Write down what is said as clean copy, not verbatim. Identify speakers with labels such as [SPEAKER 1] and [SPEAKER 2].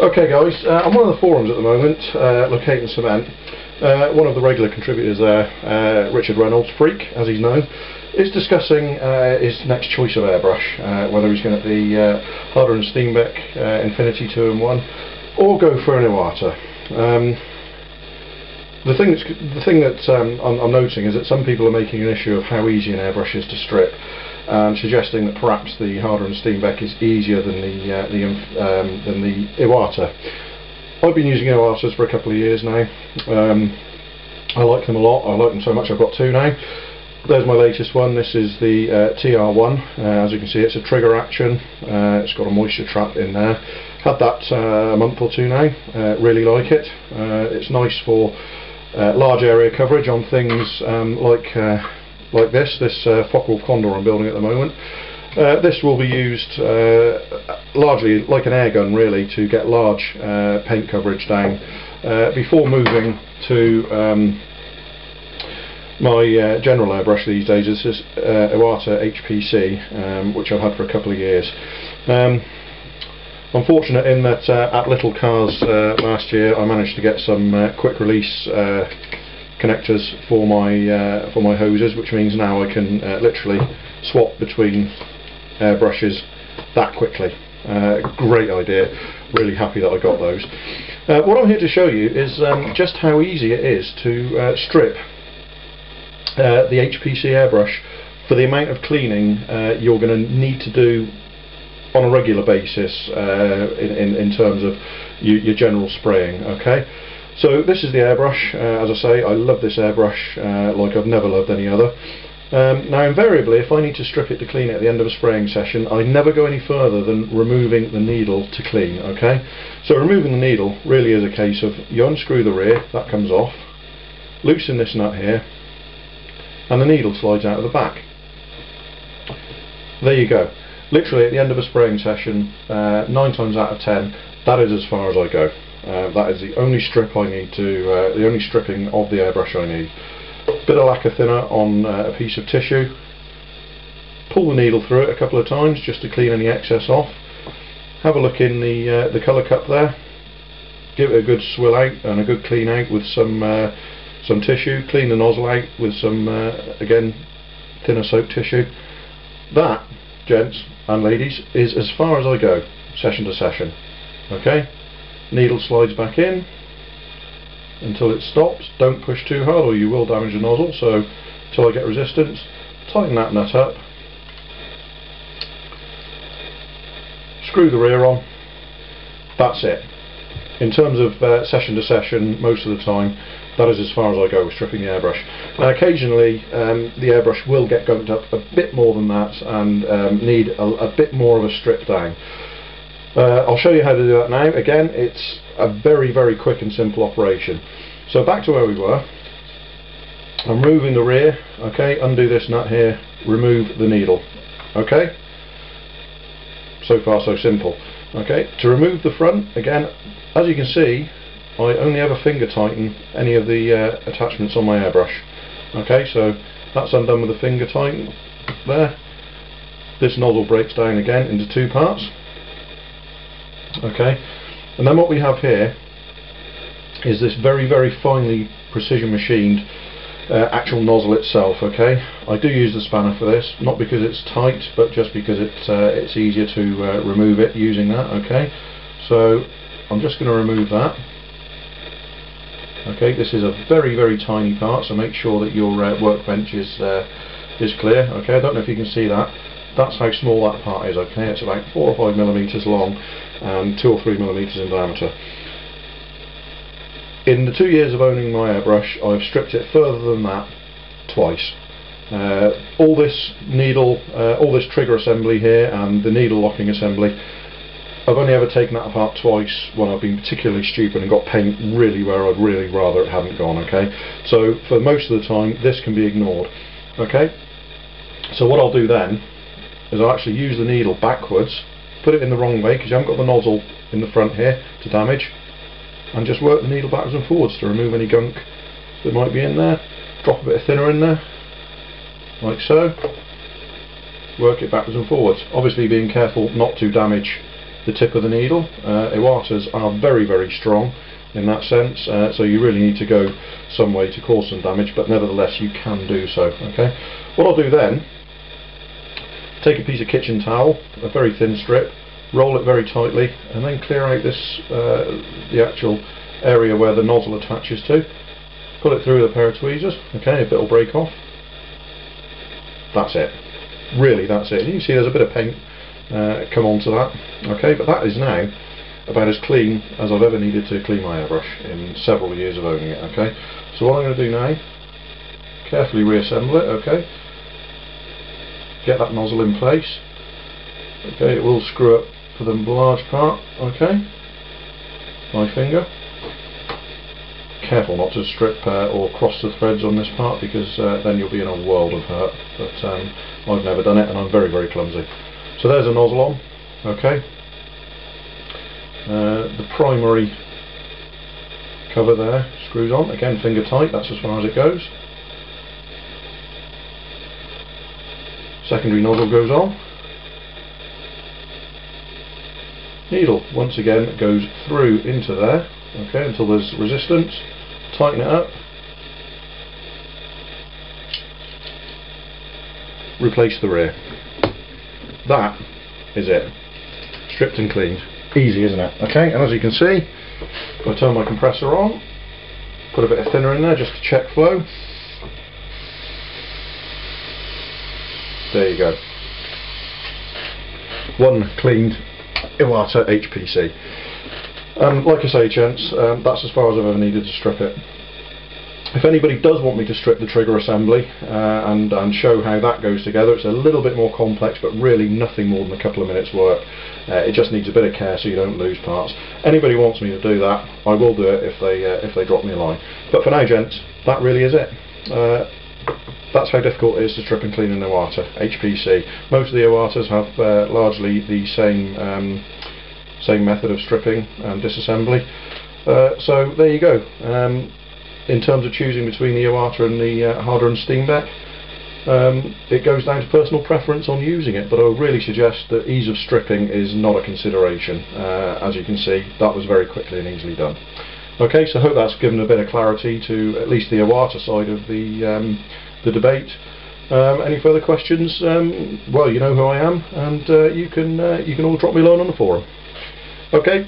[SPEAKER 1] Okay guys, I'm on one of the forums at the moment, locating cement. One of the regular contributors there, Richard Reynolds, Freak as he's known, is discussing his next choice of airbrush, whether he's going to the Harder & Steenbeck Infinity 2-in-1 or go for an Iwata. The thing that I'm noticing is that some people are making an issue of how easy an airbrush is to strip, and suggesting that perhaps the Harder & Steenbeck is easier than the Iwata. I've been using Iwatas for a couple of years now. I like them a lot. I like them so much I've got two now. There's my latest one. This is the TR1. As you can see, it's a trigger action. It's got a moisture trap in there. Had that a month or two now. Really like it. It's nice for large area coverage on things like this Focke-Wulf Condor I'm building at the moment. This will be used largely like an air gun really, to get large paint coverage down before moving to my general airbrush these days. This is Iwata HP-C, which I've had for a couple of years. I'm fortunate in that at Little Cars last year I managed to get some quick release connectors for my hoses, which means now I can literally swap between airbrushes that quickly. Great idea, really happy that I got those. What I'm here to show you is just how easy it is to strip the HP-C airbrush for the amount of cleaning you're going to need to do on a regular basis in terms of your general spraying. Okay, so this is the airbrush. As I say, I love this airbrush like I've never loved any other. Now invariably, if I need to strip it to clean it at the end of a spraying session, I never go any further than removing the needle to clean. Okay, so removing the needle really is a case of you unscrew the rear, that comes off, loosen this nut here, and the needle slides out of the back. There you go. Literally at the end of a spraying session, 9 times out of 10, that is as far as I go. That is the only strip I need to, the only stripping of the airbrush I need. Bit of lacquer thinner on a piece of tissue. Pull the needle through it a couple of times just to clean any excess off. Have a look in the colour cup there. Give it a good swill out and a good clean out with some tissue. Clean the nozzle out with some again thinner soap tissue. That, gents and ladies, is as far as I go, session to session. Okay, needle slides back in until it stops. Don't push too hard or you will damage the nozzle, so until I get resistance, tighten that nut up, screw the rear on. That's it. In terms of session to session, most of the time that is as far as I go with stripping the airbrush. Now occasionally the airbrush will get gunked up a bit more than that and need a bit more of a strip down. I'll show you how to do that now. Again, it's a very, very quick and simple operation. So back to where we were. I'm removing the rear. Okay, undo this nut here, remove the needle. Okay, so far so simple. Okay, to remove the front, again, as you can see, I only ever finger tighten any of the attachments on my airbrush. Okay, so that's undone with a finger tighten there. This nozzle breaks down again into two parts. Okay, and then what we have here is this very, very finely precision machined actual nozzle itself. Okay, I do use the spanner for this, not because it's tight, but just because it's easier to remove it using that. Okay, so I'm just going to remove that. Okay, this is a very, very tiny part, so make sure that your workbench is clear. Okay, I don't know if you can see that. That's how small that part is. Okay, it's about 4 or 5 millimeters long and 2 or 3 millimeters in diameter. In the 2 years of owning my airbrush, I've stripped it further than that twice. All this needle, all this trigger assembly here and the needle locking assembly, I've only ever taken that apart twice when I've been particularly stupid and got paint really where I'd really rather it hadn't gone. Okay, so for most of the time this can be ignored. Okay, so what I'll do then is I'll actually use the needle backwards, put it in the wrong way because you haven't got the nozzle in the front here to damage, and just work the needle backwards and forwards to remove any gunk that might be in there. Drop a bit of thinner in there, like so. Work it backwards and forwards, obviously being careful not to damage the tip of the needle. Iwatas are very, very strong in that sense, so you really need to go some way to cause some damage, but nevertheless you can do so. Okay, what I'll do then, take a piece of kitchen towel, a very thin strip, roll it very tightly, and then clear out this the actual area where the nozzle attaches to. Put it through with a pair of tweezers. Okay, if it'll break off. That's it. Really, that's it. You can see there's a bit of paint come onto that. Okay, but that is now about as clean as I've ever needed to clean my airbrush in several years of owning it. Okay, so what I'm going to do now, carefully reassemble it. Okay, get that nozzle in place. Okay, it will screw up for the large part. Okay, my finger. Careful not to strip or cross the threads on this part, because then you'll be in a world of hurt. But I've never done it, and I'm very, very clumsy. So there's a nozzle on. Okay. The primary cover there screws on. Again, finger tight. That's as far as it goes. Secondary nozzle goes on. Needle once again goes through into there. Okay, until there's resistance. Tighten it up. Replace the rear. That is it. Stripped and cleaned. Easy, isn't it? Okay, and as you can see, if I turn my compressor on, put a bit of thinner in there just to check flow. There you go. One cleaned Iwata HP-C. Like I say, gents, that's as far as I've ever needed to strip it. If anybody does want me to strip the trigger assembly and show how that goes together, it's a little bit more complex, but really nothing more than a couple of minutes work. It just needs a bit of care so you don't lose parts. Anybody wants me to do that, I will do it if they drop me a line. But for now, gents, that really is it. That's how difficult it is to strip and clean an Iwata HP-C. Most of the Iwatas have largely the same method of stripping and disassembly. So there you go. In terms of choosing between the Iwata and the harder and steam deck, it goes down to personal preference on using it, but I would really suggest that ease of stripping is not a consideration. As you can see, that was very quickly and easily done. Okay, so I hope that's given a bit of clarity to at least the Iwata side of the debate. Any further questions? Well, you know who I am, and you can all drop me a line on the forum. Okay.